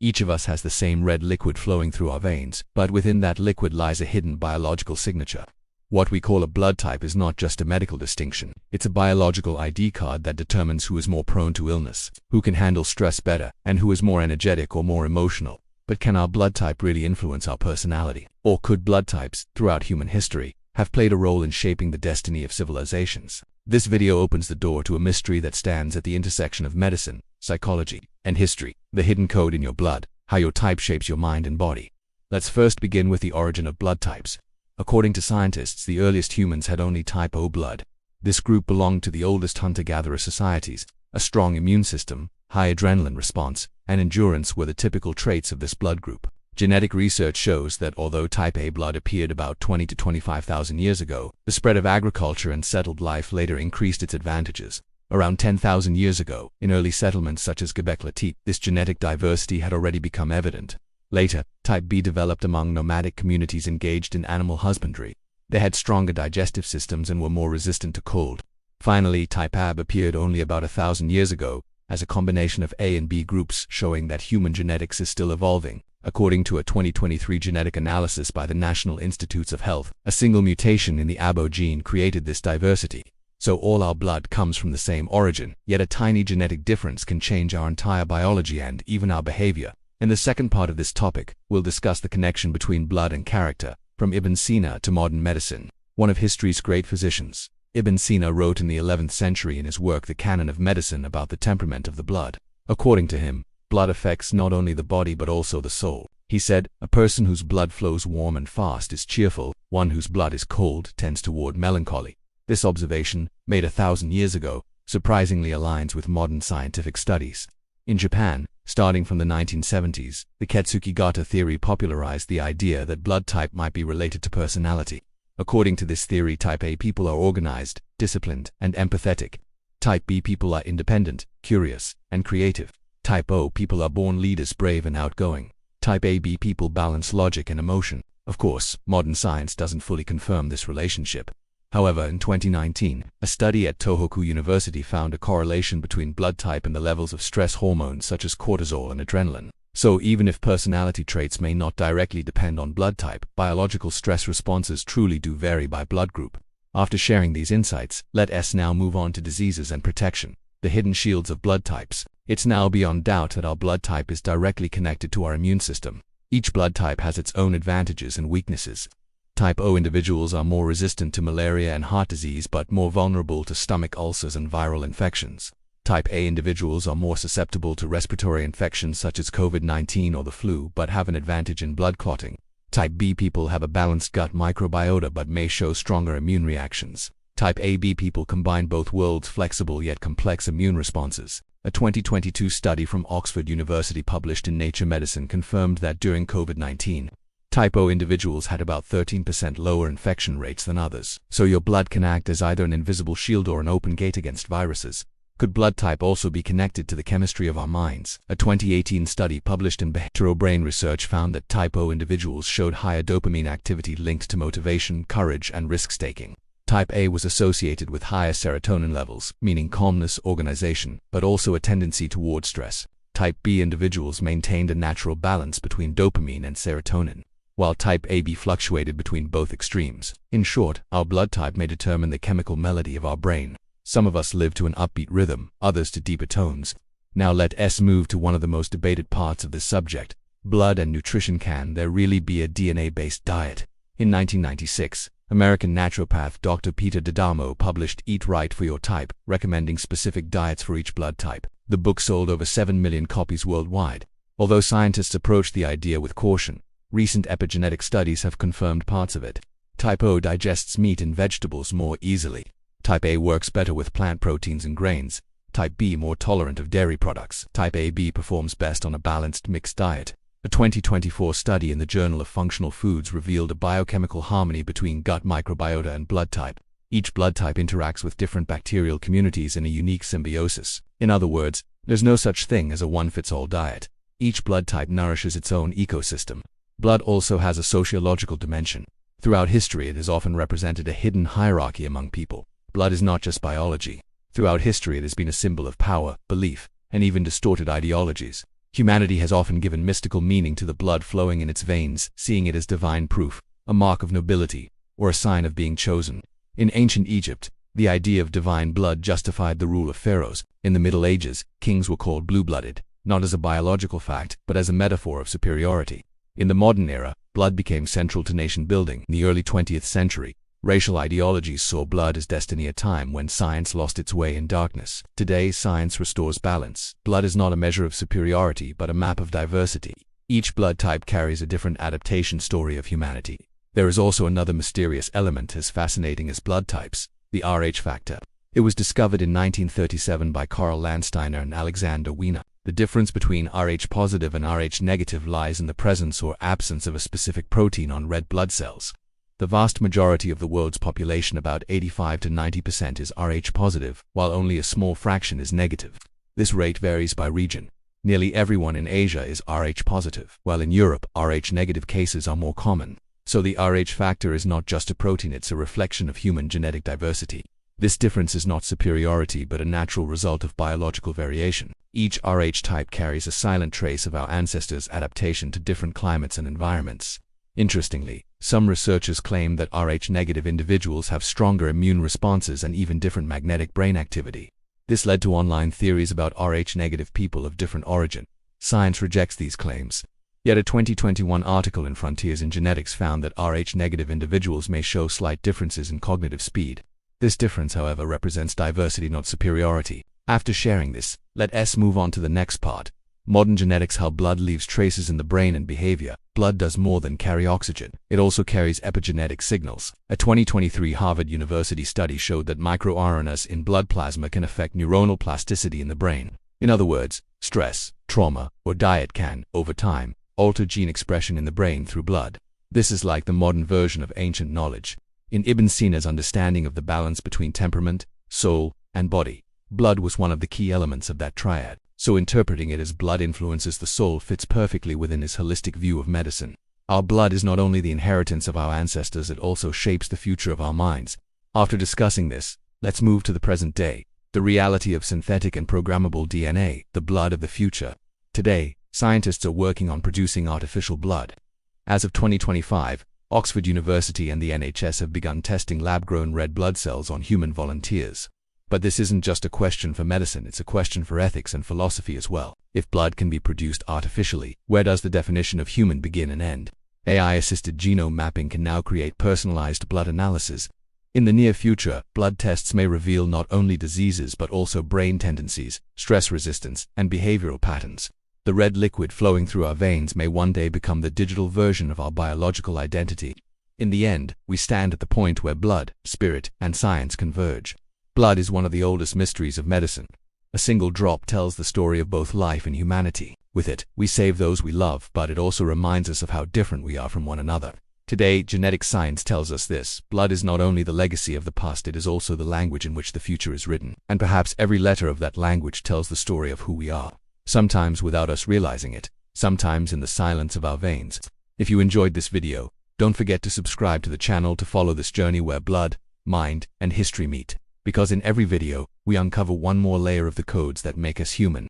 Each of us has the same red liquid flowing through our veins, but within that liquid lies a hidden biological signature. What we call a blood type is not just a medical distinction, it's a biological ID card that determines who is more prone to illness, who can handle stress better, and who is more energetic or more emotional. But can our blood type really influence our personality? Or could blood types, throughout human history, have played a role in shaping the destiny of civilizations? This video opens the door to a mystery that stands at the intersection of medicine, psychology, and history, the hidden code in your blood, how your type shapes your mind and body. Let's first begin with the origin of blood types. According to scientists, the earliest humans had only type O blood. This group belonged to the oldest hunter-gatherer societies. A strong immune system, high adrenaline response, and endurance were the typical traits of this blood group. Genetic research shows that although type A blood appeared about 20 to 25,000 years ago, the spread of agriculture and settled life later increased its advantages. Around 10,000 years ago, in early settlements such as Göbekli, this genetic diversity had already become evident. Later, type B developed among nomadic communities engaged in animal husbandry. They had stronger digestive systems and were more resistant to cold. Finally, type AB appeared only about 1,000 years ago, as a combination of A and B groups, showing that human genetics is still evolving. According to a 2023 genetic analysis by the National Institutes of Health, a single mutation in the ABO gene created this diversity. So all our blood comes from the same origin, yet a tiny genetic difference can change our entire biology and even our behavior. In the second part of this topic, we'll discuss the connection between blood and character, from Ibn Sina to modern medicine. One of history's great physicians, Ibn Sina wrote in the 11th century in his work The Canon of Medicine about the temperament of the blood. According to him, blood affects not only the body but also the soul. He said, a person whose blood flows warm and fast is cheerful, one whose blood is cold tends toward melancholy. This observation, made 1,000 years ago, surprisingly aligns with modern scientific studies. In Japan, starting from the 1970s, the Ketsukigata theory popularized the idea that blood type might be related to personality. According to this theory, type A people are organized, disciplined, and empathetic. Type B people are independent, curious, and creative. Type O people are born leaders, brave and outgoing. Type AB people balance logic and emotion. Of course, modern science doesn't fully confirm this relationship. However, in 2019, a study at Tohoku University found a correlation between blood type and the levels of stress hormones such as cortisol and adrenaline. So even if personality traits may not directly depend on blood type, biological stress responses truly do vary by blood group. After sharing these insights, let us now move on to diseases and protection, the hidden shields of blood types. It's now beyond doubt that our blood type is directly connected to our immune system. Each blood type has its own advantages and weaknesses. Type O individuals are more resistant to malaria and heart disease but more vulnerable to stomach ulcers and viral infections. Type A individuals are more susceptible to respiratory infections such as COVID-19 or the flu but have an advantage in blood clotting. Type B people have a balanced gut microbiota but may show stronger immune reactions. Type AB people combine both worlds' flexible yet complex immune responses. A 2022 study from Oxford University published in Nature Medicine confirmed that during COVID-19, Type O individuals had about 13% lower infection rates than others. So your blood can act as either an invisible shield or an open gate against viruses. Could blood type also be connected to the chemistry of our minds? A 2018 study published in Behavioral Brain Research found that Type O individuals showed higher dopamine activity linked to motivation, courage, and risk-taking. Type A was associated with higher serotonin levels, meaning calmness, organization, but also a tendency toward stress. Type B individuals maintained a natural balance between dopamine and serotonin, while Type AB fluctuated between both extremes. In short, our blood type may determine the chemical melody of our brain. Some of us live to an upbeat rhythm, others to deeper tones. Now let us move to one of the most debated parts of this subject, blood and nutrition. Can there really be a DNA-based diet? In 1996, American naturopath Dr. Peter D'Adamo published Eat Right for Your Type, recommending specific diets for each blood type. The book sold over 7 million copies worldwide. Although scientists approach the idea with caution, recent epigenetic studies have confirmed parts of it. Type O digests meat and vegetables more easily. Type A works better with plant proteins and grains. Type B more tolerant of dairy products. Type AB performs best on a balanced mixed diet. A 2024 study in the Journal of Functional Foods revealed a biochemical harmony between gut microbiota and blood type. Each blood type interacts with different bacterial communities in a unique symbiosis. In other words, there's no such thing as a one-fits-all diet. Each blood type nourishes its own ecosystem. Blood also has a sociological dimension. Throughout history, it has often represented a hidden hierarchy among people. Blood is not just biology. Throughout history, it has been a symbol of power, belief, and even distorted ideologies. Humanity has often given mystical meaning to the blood flowing in its veins, seeing it as divine proof, a mark of nobility, or a sign of being chosen. In ancient Egypt, the idea of divine blood justified the rule of pharaohs. In the Middle Ages, kings were called blue-blooded, not as a biological fact, but as a metaphor of superiority. In the modern era, blood became central to nation building. In the early 20th century, racial ideologies saw blood as destiny, a time when science lost its way in darkness. Today, science restores balance. Blood is not a measure of superiority, but a map of diversity. Each blood type carries a different adaptation story of humanity. There is also another mysterious element as fascinating as blood types, the Rh factor. It was discovered in 1937 by Karl Landsteiner and Alexander Wiener. The difference between Rh positive and Rh negative lies in the presence or absence of a specific protein on red blood cells. The vast majority of the world's population, about 85 to 90%, is Rh positive, while only a small fraction is negative. This rate varies by region. Nearly everyone in Asia is Rh positive, while in Europe, Rh negative cases are more common. So the Rh factor is not just a protein, it's a reflection of human genetic diversity. This difference is not superiority but a natural result of biological variation. Each Rh type carries a silent trace of our ancestors' adaptation to different climates and environments. Interestingly, some researchers claim that Rh negative individuals have stronger immune responses and even different magnetic brain activity. This led to online theories about Rh negative people of different origin. Science rejects these claims. Yet a 2021 article in Frontiers in Genetics found that Rh negative individuals may show slight differences in cognitive speed. This difference, however, represents diversity, not superiority. After sharing this, let's move on to the next part. Modern genetics: how blood leaves traces in the brain and behavior. Blood does more than carry oxygen. It also carries epigenetic signals. A 2023 Harvard University study showed that microRNAs in blood plasma can affect neuronal plasticity in the brain. In other words, stress, trauma, or diet can, over time, alter gene expression in the brain through blood. This is like the modern version of ancient knowledge. In Ibn Sina's understanding of the balance between temperament, soul, and body, blood was one of the key elements of that triad. So interpreting it as blood influences the soul fits perfectly within his holistic view of medicine. Our blood is not only the inheritance of our ancestors, it also shapes the future of our minds. After discussing this, let's move to the present day, the reality of synthetic and programmable DNA, the blood of the future. Today, scientists are working on producing artificial blood. As of 2025, Oxford University and the NHS have begun testing lab-grown red blood cells on human volunteers. But this isn't just a question for medicine, it's a question for ethics and philosophy as well. If blood can be produced artificially, where does the definition of human begin and end? AI-assisted genome mapping can now create personalized blood analysis. In the near future, blood tests may reveal not only diseases but also brain tendencies, stress resistance, and behavioral patterns. The red liquid flowing through our veins may one day become the digital version of our biological identity. In the end, we stand at the point where blood, spirit, and science converge. Blood is one of the oldest mysteries of medicine. A single drop tells the story of both life and humanity. With it, we save those we love, but it also reminds us of how different we are from one another. Today, genetic science tells us this: blood is not only the legacy of the past, it is also the language in which the future is written. And perhaps every letter of that language tells the story of who we are. Sometimes without us realizing it, sometimes in the silence of our veins. If you enjoyed this video, don't forget to subscribe to the channel to follow this journey where blood, mind, and history meet. Because in every video, we uncover one more layer of the codes that make us human.